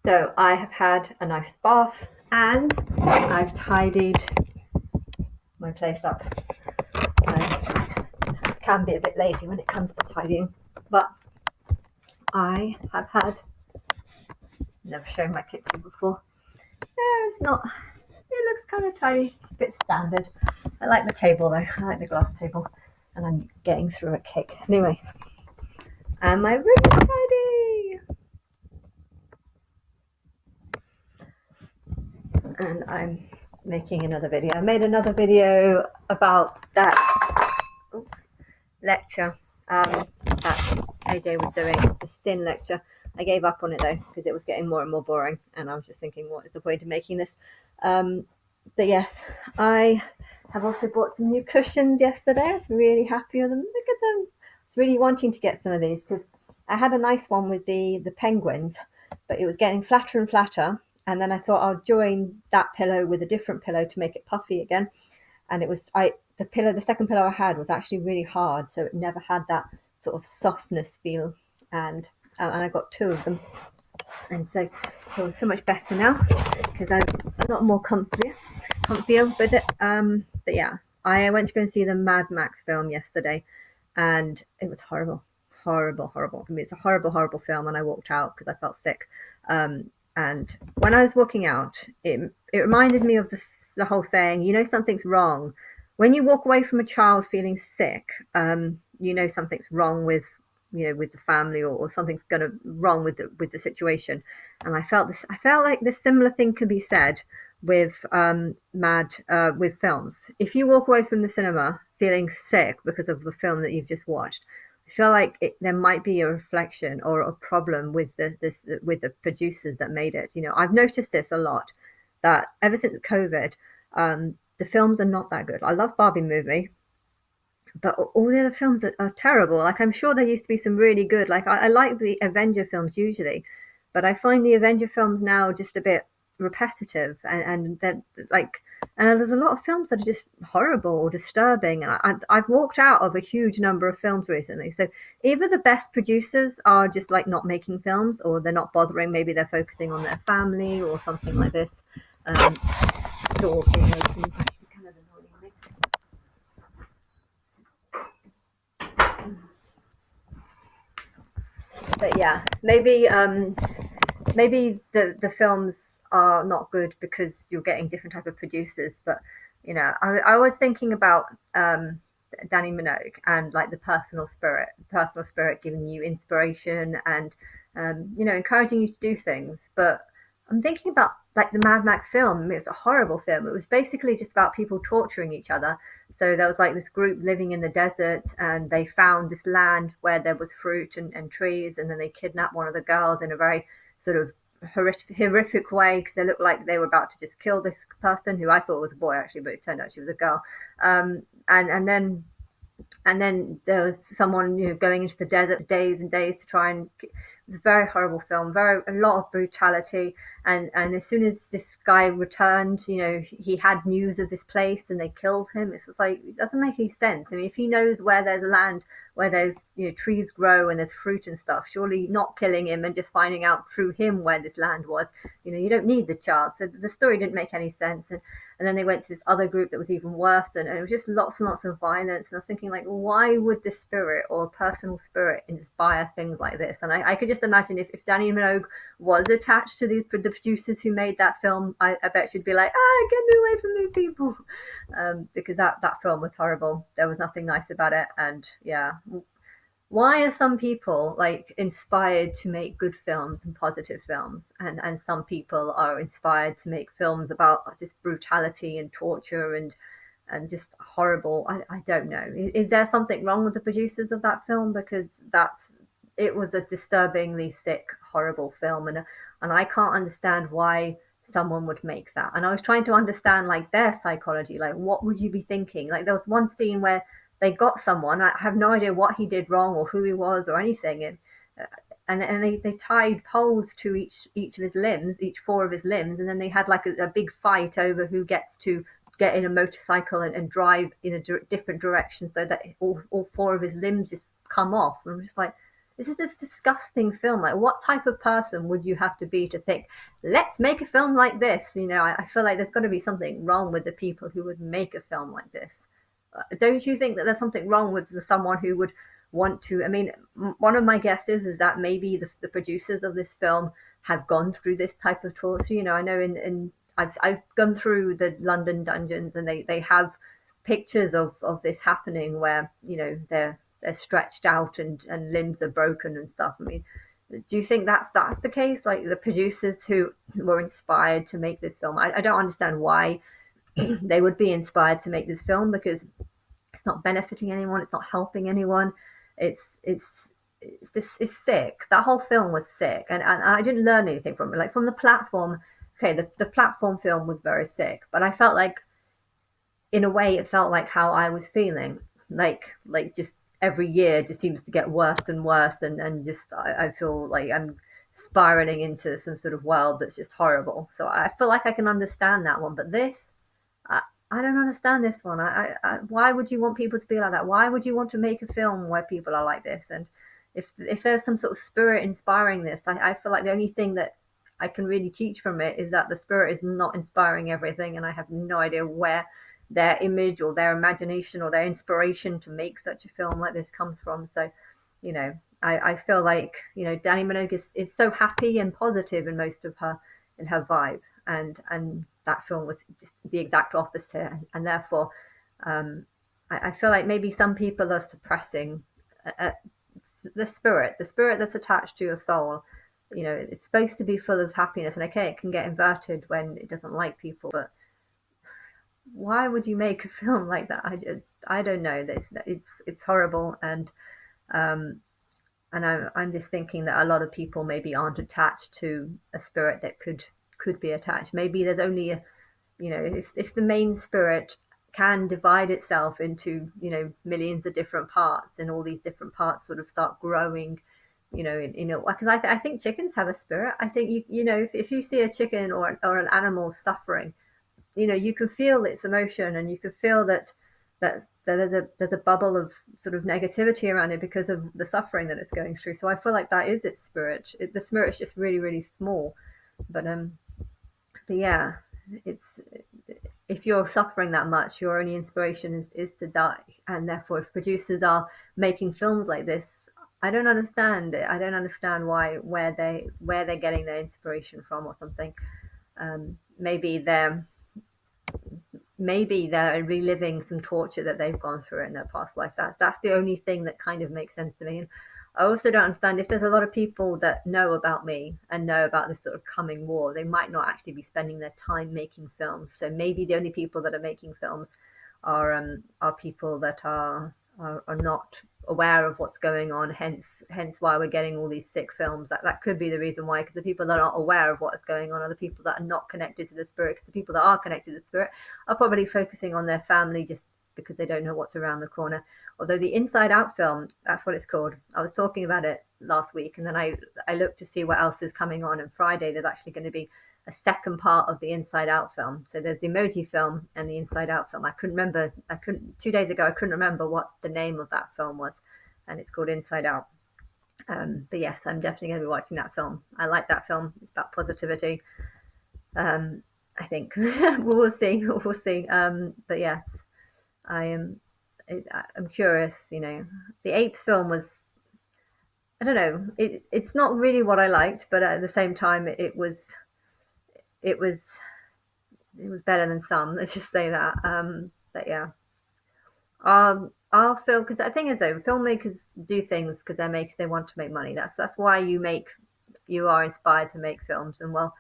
So I have had a nice bath and I've tidied my place up. I can be a bit lazy when it comes to tidying, but I have had, never shown my kitchen before. Yeah, it's not, it looks kind of tidy. It's a bit standard. I like the table though. I like the glass table and I'm getting through a cake. Anyway, and my room is tidy. And I'm making another video. I made another video about that lecture that AJ was doing, the sin lecture. I gave up on it though because it was getting more and more boring, and I was just thinking, what is the point of making this? But yes, I have also bought some new cushions yesterday. I was really happy with them. Look at them. I was really wanting to get some of these because I had a nice one with the penguins, but it was getting flatter and flatter. And then I thought I'll join that pillow with a different pillow to make it puffy again. And it was the second pillow I had was actually really hard, so it never had that sort of softness feel. And I got two of them, and so I feel so much better now because I'm a lot more comfier with it. But yeah, I went to go and see the Mad Max film yesterday, and it was horrible, horrible, horrible. I mean, it's a horrible, horrible film, and I walked out because I felt sick. And when I was walking out, it reminded me of the whole saying, you know, something's wrong. When you walk away from a child feeling sick, you know something's wrong with with the family, or something's gonna wrong with the situation. And I felt like this similar thing can be said with with films. If you walk away from the cinema feeling sick because of the film that you've just watched, I feel like there might be a reflection or a problem with with the producers that made it. You know, I've noticed this a lot, that ever since COVID, the films are not that good. I love Barbie movie, but all the other films are terrible. Like, I'm sure there used to be some really good. Like, I like the Avenger films usually, but I find the Avenger films now just a bit repetitive, and then like, and there's a lot of films that are just horrible or disturbing. And I've walked out of a huge number of films recently. So either the best producers are just like not making films, or they're not bothering. Maybe they're focusing on their family or something like this. Door being open is actually kind of annoying me. But yeah, maybe the films are not good because you're getting different type of producers. But you know, I was thinking about Danny Minogue and like the personal spirit giving you inspiration and you know, encouraging you to do things. But I'm thinking about like the Mad Max film. It's a horrible film. It was basically just about people torturing each other. So there was like this group living in the desert, and they found this land where there was fruit and trees, and then they kidnapped one of the girls in a very sort of horrific way, because they looked like they were about to just kill this person who I thought was a boy actually, but it turned out she was a girl. And then there was someone, you know, going into the desert for days and days to try and. It was a very horrible film, a lot of brutality. And as soon as this guy returned, you know, he had news of this place and they killed him. It's just like, it doesn't make any sense. I mean, if he knows where there's land, where there's, you know, trees grow and there's fruit and stuff, surely not killing him and just finding out through him where this land was. You know, you don't need the child. So the story didn't make any sense. And then they went to this other group that was even worse, and it was just lots and lots of violence. And I was thinking, like, why would the spirit or personal spirit inspire things like this? And I could just imagine if Danny Minogue was attached to the producers who made that film, I bet she'd be like, get me away from these people, because that film was horrible. There was nothing nice about it. And yeah, why are some people like inspired to make good films and positive films, and some people are inspired to make films about just brutality and torture and just horrible. I don't know, is there something wrong with the producers of that film? Because it was a disturbingly sick, horrible film, and I can't understand why someone would make that. And I was trying to understand like their psychology, like what would you be thinking? Like there was one scene where they got someone. I have no idea what he did wrong or who he was or anything. And they tied poles to each of his limbs, each four of his limbs, and then they had like a big fight over who gets to get in a motorcycle and drive in a different direction so that all four of his limbs just come off. And I'm just like, this is this disgusting film. Like, what type of person would you have to be to think, let's make a film like this? I feel like there's got to be something wrong with the people who would make a film like this. Don't you think that there's something wrong with someone who would want to? I mean, one of my guesses is that maybe the producers of this film have gone through this type of torture. I know in I've gone through the London dungeons, and they have pictures of this happening where they're stretched out, and limbs are broken and stuff. I mean, do you think that's the case? Like, the producers who were inspired to make this film, I don't understand why they would be inspired to make this film, because it's not benefiting anyone, it's not helping anyone. It's it's it's this it's sick. That whole film was sick, and I didn't learn anything from it. Like, from the platform, okay, the platform film was very sick, but I felt like, in a way, it felt like how I was feeling. Like just every year just seems to get worse and worse, and just I feel like I'm spiraling into some sort of world that's just horrible. So I feel like I can understand that one, but this, I don't understand this one. Why would you want people to be like that? Why would you want to make a film where people are like this? And if there's some sort of spirit inspiring this, I feel like the only thing that I can really teach from it is that the spirit is not inspiring everything, and I have no idea where their image or their imagination or their inspiration to make such a film like this comes from. So, I feel like, Danny Minogue is so happy and positive in most of her in her vibe, and that film was just the exact opposite, and therefore, I feel like maybe some people are suppressing uh, the spirit that's attached to your soul. It's supposed to be full of happiness, and okay, it can get inverted when it doesn't like people, but why would you make a film like that? I don't know. This it's horrible, um, and I'm just thinking that a lot of people maybe aren't attached to a spirit that could be attached. Maybe there's only if the main spirit can divide itself into millions of different parts, and all these different parts sort of start growing, because I think chickens have a spirit. I think if you see a chicken or an animal suffering, you can feel its emotion, and you can feel that there's a bubble of sort of negativity around it because of the suffering that it's going through. So I feel like that is its spirit. The spirit is just really, really small, but yeah, it's if you're suffering that much, your only inspiration is to die. And therefore, if producers are making films like this, I don't understand it. I don't understand where they're getting their inspiration from or something. Maybe they're reliving some torture that they've gone through in their past life. That's the only thing that kind of makes sense to me. And I also don't understand, if there's a lot of people that know about me and know about this sort of coming war, they might not actually be spending their time making films. So maybe the only people that are making films are people that are not aware of what's going on. Hence why we're getting all these sick films. That could be the reason why, because the people that aren't aware of what's going on are the people that are not connected to the spirit. Because the people that are connected to the spirit are probably focusing on their family, just because they don't know what's around the corner. Although the Inside Out film, that's what it's called. I was talking about it last week, and then I looked to see what else is coming on. And Friday there's actually going to be a second part of the Inside Out film. So there's the Emoji film and the Inside Out film. I couldn't remember. I couldn't 2 days ago. I couldn't remember what the name of that film was, and it's called Inside Out. But yes, I'm definitely going to be watching that film. I like that film. It's about positivity. I think we'll see. We'll see. But yes, I am. I'm curious. The Apes film was. I don't know. It's not really what I liked, but at the same time, it was it was better than some. Let's just say that. But yeah, our film, because I think is though filmmakers do things because they want to make money. That's why you are inspired to make films. And well,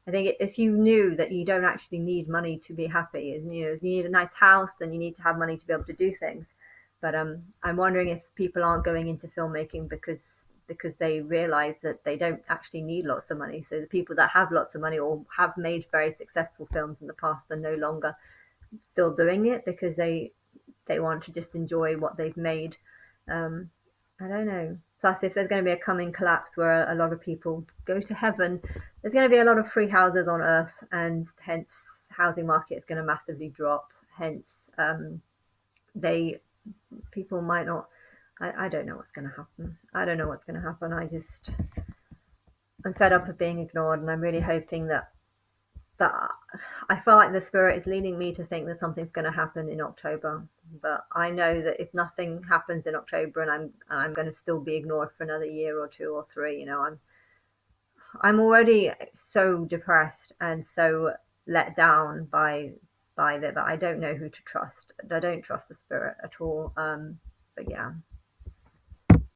I think if you knew that you don't actually need money to be happy, and you need a nice house and you need to have money to be able to do things. But I'm wondering if people aren't going into filmmaking because they realize that they don't actually need lots of money. So the people that have lots of money or have made very successful films in the past are no longer still doing it because they want to just enjoy what they've made. Um, I don't know. Plus, if there's going to be a coming collapse where a lot of people go to heaven, there's going to be a lot of free houses on Earth, and hence housing market is going to massively drop. Hence, they people might not. I don't know what's going to happen. I don't know what's going to happen. I'm fed up of being ignored, and I'm really hoping that I feel like the spirit is leading me to think that something's going to happen in October. But I know that if nothing happens in October, and I'm going to still be ignored for another year or two or three, I'm already so depressed and so let down by that I don't know who to trust. I don't trust the spirit at all. But yeah.